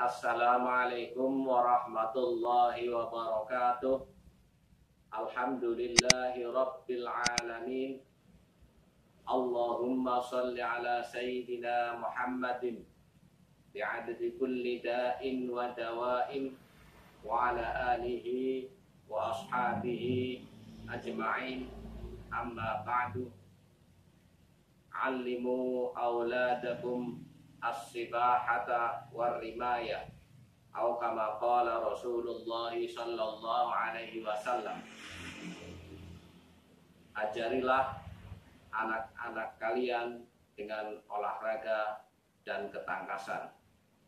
Assalamualaikum warahmatullahi wabarakatuh. Alhamdulillahi rabbil alamin. Allahumma salli ala sayyidina Muhammadin bi'adadi kulli da'in wa dawa'in wa ala alihi wa ashabihi ajma'in. Amma ba'du. Allimu awladakum as-sibahata war-rimaya atau kama qala Rasulullah sallallahu alaihi wasallam. Ajarilah anak-anak kalian dengan olahraga dan ketangkasan.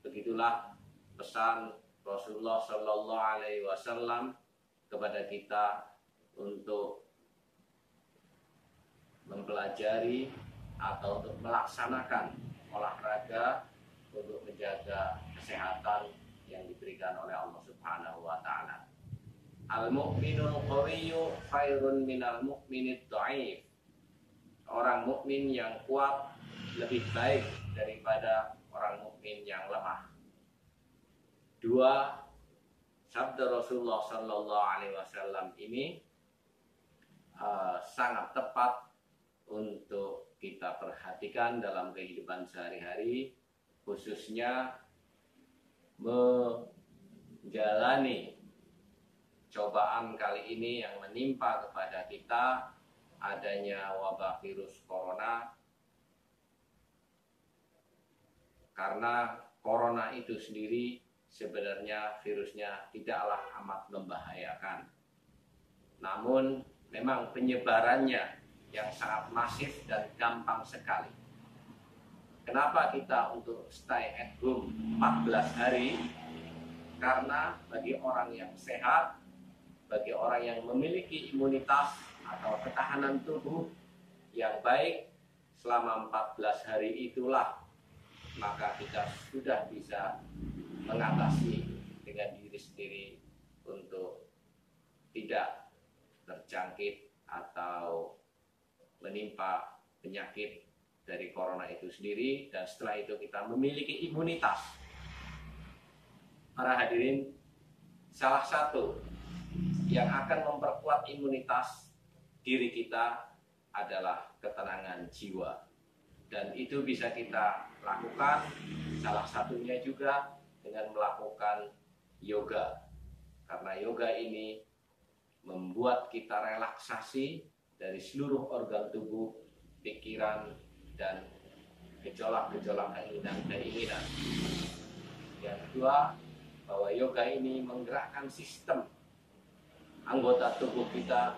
Begitulah pesan Rasulullah sallallahu alaihi wasallam kepada kita untuk mempelajari atau untuk melaksanakan olahraga untuk menjaga kesehatan yang diberikan oleh Allah Subhanahu wa taala. Al-mu'minul qawiyyu khairun minal mu'minid dha'if. Orang mukmin yang kuat lebih baik daripada orang mukmin yang lemah. Dua sabda Rasulullah sallallahu alaihi wasallam ini sangat tepat untuk kita perhatikan dalam kehidupan sehari-hari, khususnya menjalani cobaan kali ini yang menimpa kepada kita, adanya wabah virus corona. Karena corona itu sendiri sebenarnya virusnya tidaklah amat membahayakan, namun memang penyebarannya yang sangat masif dan gampang sekali. Kenapa kita untuk stay at home 14 hari? Karena bagi orang yang sehat, bagi orang yang memiliki imunitas atau ketahanan tubuh yang baik selama 14 hari itulah maka kita sudah bisa mengatasi dengan diri sendiri untuk tidak terjangkit atau menimpa penyakit dari corona itu sendiri, dan setelah itu kita memiliki imunitas. Para hadirin, salah satu yang akan memperkuat imunitas diri kita adalah ketenangan jiwa, dan itu bisa kita lakukan salah satunya juga dengan melakukan yoga, karena yoga ini membuat kita relaksasi dari seluruh organ tubuh, pikiran, dan gejolak-gejolak keinginan. Yang kedua, bahwa yoga ini menggerakkan sistem anggota tubuh kita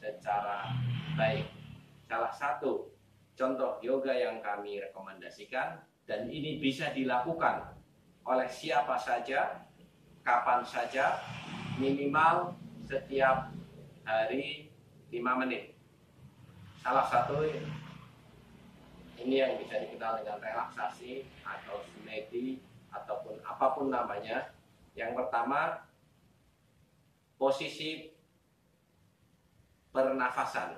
secara baik. Salah satu contoh yoga yang kami rekomendasikan, dan ini bisa dilakukan oleh siapa saja, kapan saja, minimal setiap hari 5 menit. Salah satu ini yang bisa dikenal dengan relaksasi atau suneti ataupun apapun namanya. Yang pertama, posisi pernafasan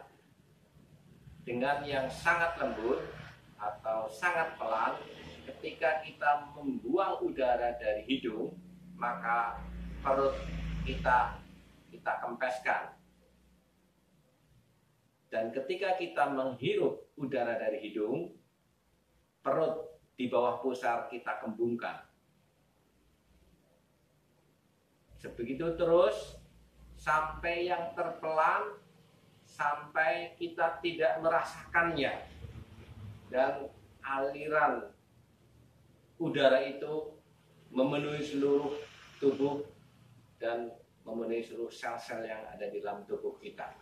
dengan yang sangat lembut atau sangat pelan. Ketika kita membuang udara dari hidung, maka perut kita kempeskan. Dan ketika kita menghirup udara dari hidung, perut di bawah pusar kita kembungkan. Sebegitu terus sampai yang terpelan, sampai kita tidak merasakannya, dan aliran udara itu memenuhi seluruh tubuh dan memenuhi seluruh sel-sel yang ada di dalam tubuh kita.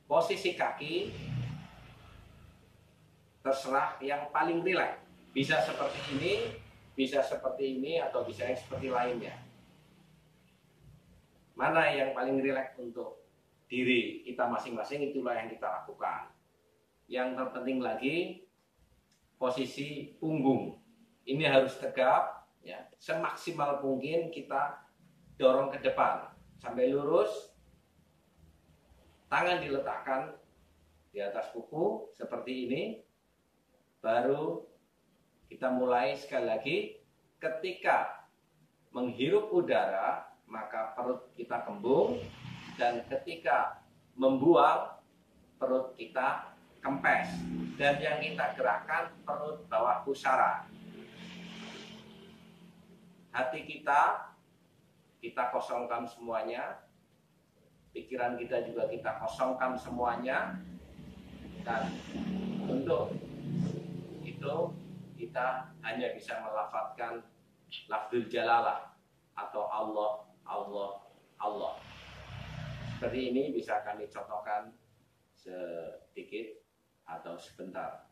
Posisi kaki terserah yang paling rileks. Bisa seperti ini, bisa seperti ini, atau bisa yang seperti lainnya. Mana yang paling rileks untuk diri kita masing-masing, itulah yang kita lakukan. Yang terpenting lagi, posisi punggung. Ini harus tegap, ya. Semaksimal mungkin kita dorong ke depan sampai lurus. Tangan diletakkan di atas kuku seperti ini, baru Kita mulai sekali lagi, ketika menghirup udara maka perut kita kembung, dan ketika membuang perut kita kempes, dan yang kita gerakkan perut bawah pusara. Hati kita kosongkan semuanya, pikiran kita juga kita kosongkan semuanya, dan untuk itu kita hanya bisa melafadzkan lafzul jalalah atau Allah, Allah, Allah. Seperti ini bisa kami contohkan sedikit atau sebentar.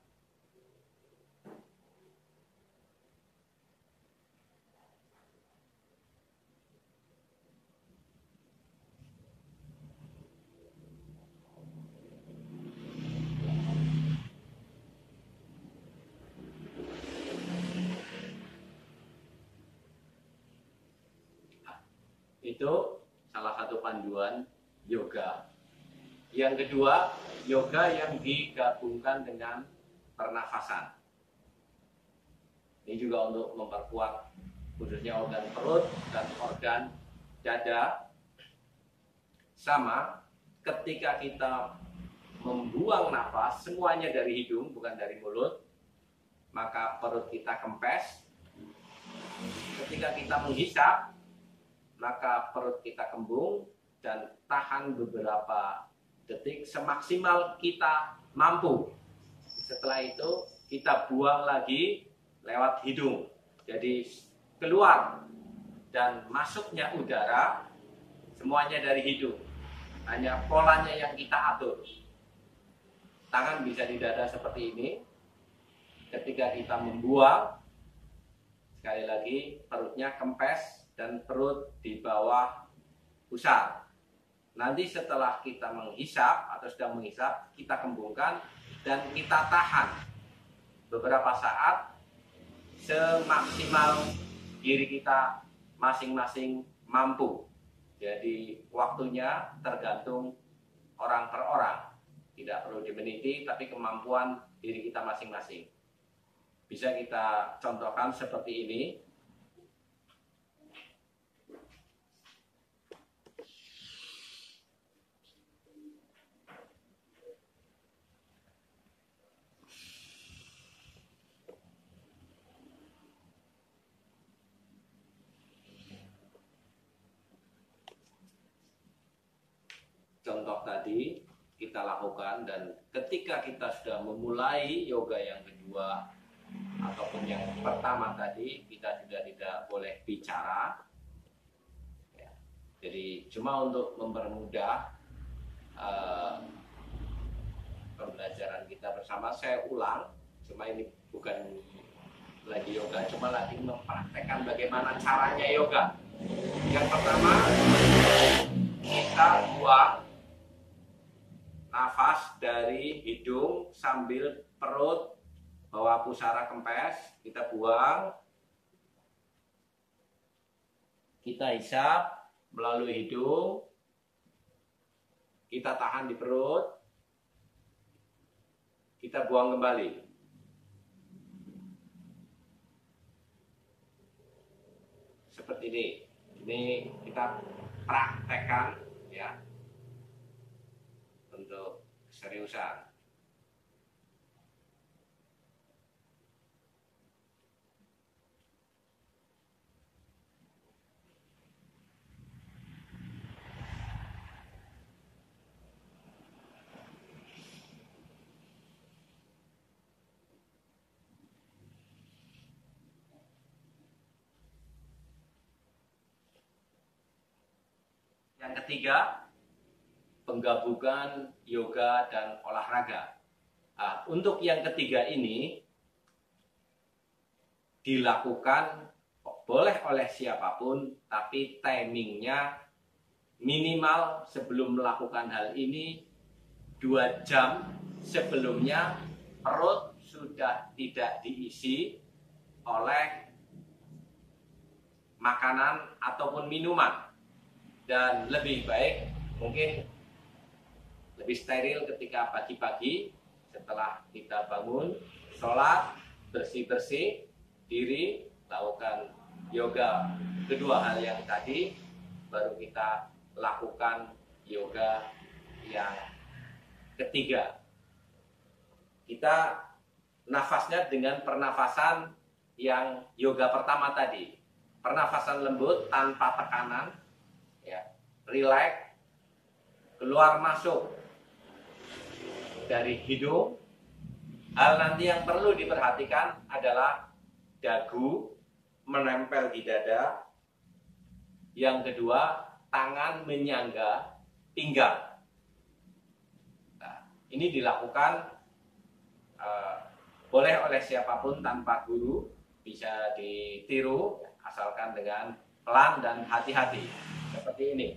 Itu salah satu panduan yoga. Yang kedua, yoga yang digabungkan dengan pernafasan. Ini juga untuk memperkuat khususnya organ perut dan organ dada. Sama, ketika kita membuang nafas, semuanya dari hidung, bukan dari mulut, maka perut kita kempes. Ketika kita menghisap, maka perut kita kembung, dan tahan beberapa detik semaksimal kita mampu. Setelah itu kita buang lagi lewat hidung. Jadi keluar dan masuknya udara semuanya dari hidung. Hanya polanya yang kita atur. Tangan bisa di dada seperti ini. Ketika kita membuang, sekali lagi perutnya kempes dan perut di bawah pusar. Nanti setelah kita menghisap atau sedang menghisap, kita kembungkan dan kita tahan beberapa saat semaksimal diri kita masing-masing mampu. Jadi waktunya tergantung orang per orang. Tidak perlu dimeniti, tapi kemampuan diri kita masing-masing. Bisa kita contohkan seperti ini. Contoh tadi kita lakukan, dan ketika kita sudah memulai yoga yang kedua ataupun yang pertama tadi, kita sudah tidak boleh bicara ya. Jadi cuma untuk mempermudah pembelajaran kita bersama, saya ulang, cuma ini bukan lagi yoga, cuma lagi mempraktekkan bagaimana caranya yoga. Yang pertama, kita buang nafas dari hidung sambil perut bawah pusara kempes, kita buang. Kita hisap melalui hidung. Kita tahan di perut. Kita buang kembali. Seperti ini. Ini kita praktekkan ya. Untuk keseriusan. Yang ketiga, penggabungan yoga dan olahraga. Nah, untuk yang ketiga ini dilakukan boleh oleh siapapun, tapi timingnya minimal sebelum melakukan hal ini 2 jam sebelumnya perut sudah tidak diisi oleh makanan ataupun minuman, dan lebih baik mungkin lebih steril ketika pagi-pagi setelah kita bangun, sholat, bersih-bersih diri, lakukan yoga kedua hal yang tadi, baru kita lakukan yoga yang ketiga. Kita nafasnya dengan pernafasan yang yoga pertama tadi, pernafasan lembut tanpa tekanan, ya, rileks, keluar masuk dari hidung. Hal nanti yang perlu diperhatikan adalah dagu menempel di dada. Yang kedua, tangan menyangga pinggang. Nah, ini dilakukan boleh oleh siapapun tanpa guru, bisa ditiru asalkan dengan pelan dan hati-hati. Seperti ini.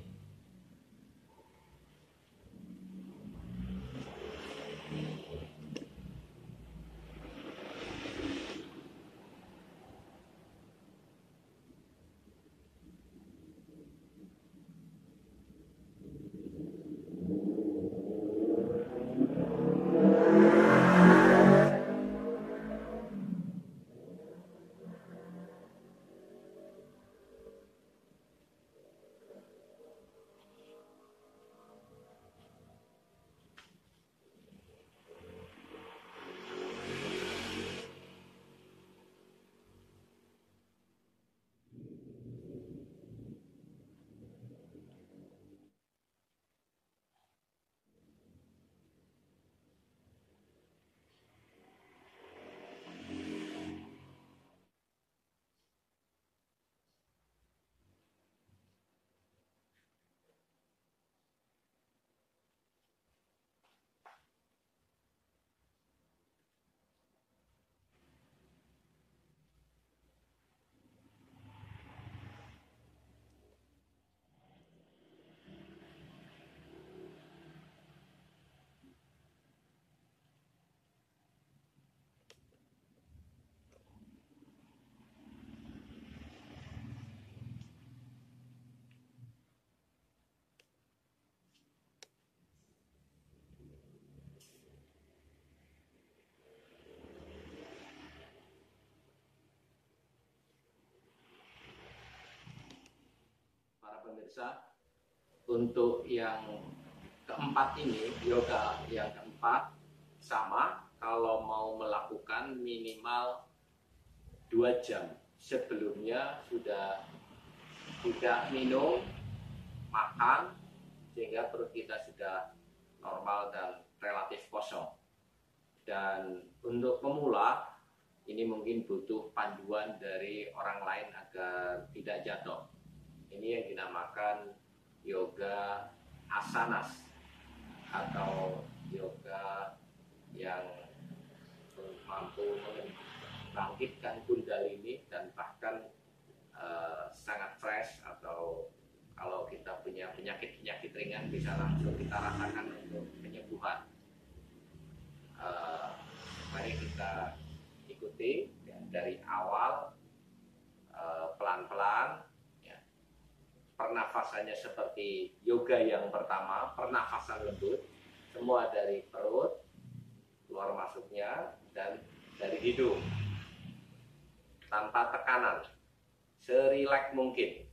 Para pemirsa, untuk yang keempat ini, yoga yang keempat, sama, kalau mau melakukan minimal 2 jam sebelumnya sudah tidak minum, makan, sehingga perut kita sudah normal dan relatif kosong. Dan untuk pemula, ini mungkin butuh panduan dari orang lain agar tidak jatuh. Ini yang dinamakan yoga asanas atau yoga yang mampu membangkitkan kundalini dan bahkan sangat fresh, atau kalau kita punya penyakit-penyakit ringan bisa langsung kita rasakan untuk penyembuhan. Mari kita ikuti ya, dari awal pelan-pelan. Pernafasannya seperti yoga yang pertama, pernafasan lembut, semua dari perut, keluar masuknya, dan dari hidung, tanpa tekanan, serileks mungkin.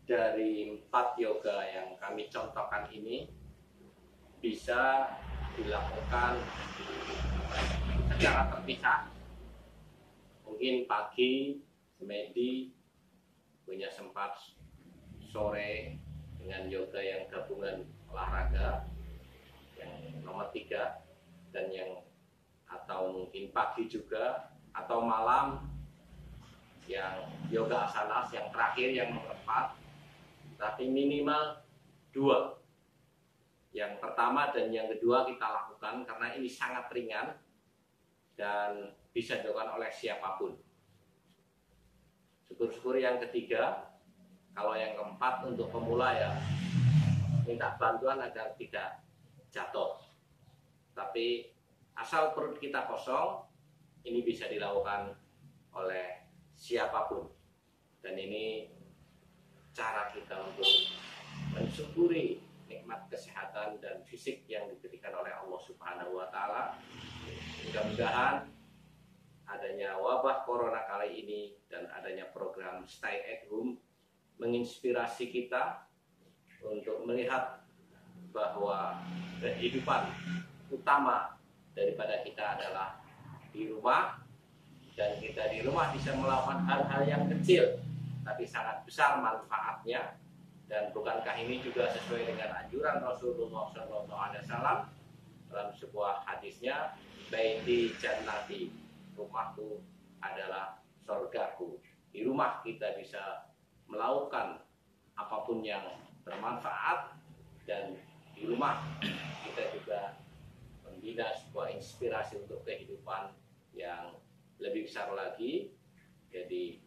dari 4 yoga yang kami contohkan ini bisa dilakukan secara terpisah. Mungkin pagi semedi punya sempat, sore dengan yoga yang gabungan olahraga yang nomor 3, dan yang atau mungkin pagi juga, atau malam yang yoga asanas yang terakhir yang nomor 4, tapi minimal 2. Yang pertama dan yang kedua kita lakukan karena ini sangat ringan dan bisa dilakukan oleh siapapun. Syukur-syukur yang ketiga. Kalau yang keempat untuk pemula ya minta bantuan agar tidak jatuh. Tapi asal perut kita kosong, ini bisa dilakukan oleh siapapun. Dan ini cara kita untuk mensyukuri nikmat kesehatan dan fisik yang diberikan oleh Allah Subhanahu wa Ta'ala. Mudah-mudahan adanya wabah corona kali ini dan adanya program Stay at Home menginspirasi kita untuk melihat bahwa kehidupan utama daripada kita adalah di rumah, dan kita di rumah bisa melakukan hal-hal yang kecil tapi sangat besar manfaatnya. Dan bukankah ini juga sesuai dengan anjuran Rasulullah SAW dalam sebuah hadisnya, baiti jannati, rumahku adalah surgaku. Di rumah kita bisa melakukan apapun yang bermanfaat, dan di rumah kita juga membina sebuah inspirasi untuk kehidupan yang lebih besar lagi. Jadi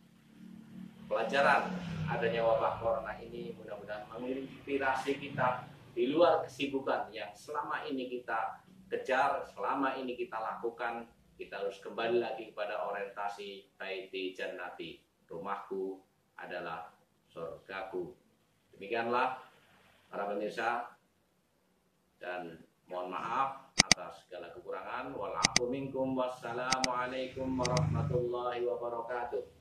pelajaran adanya wabah corona ini mudah-mudahan menginspirasi kita di luar kesibukan yang selama ini kita kejar, selama ini kita lakukan. Kita harus kembali lagi kepada orientasi baiti jannati, rumahku adalah surgaku. Demikianlah para pemirsa, dan mohon maaf atas segala kekurangan. Wal afu minkum, wassalamualaikum warahmatullahi wabarakatuh.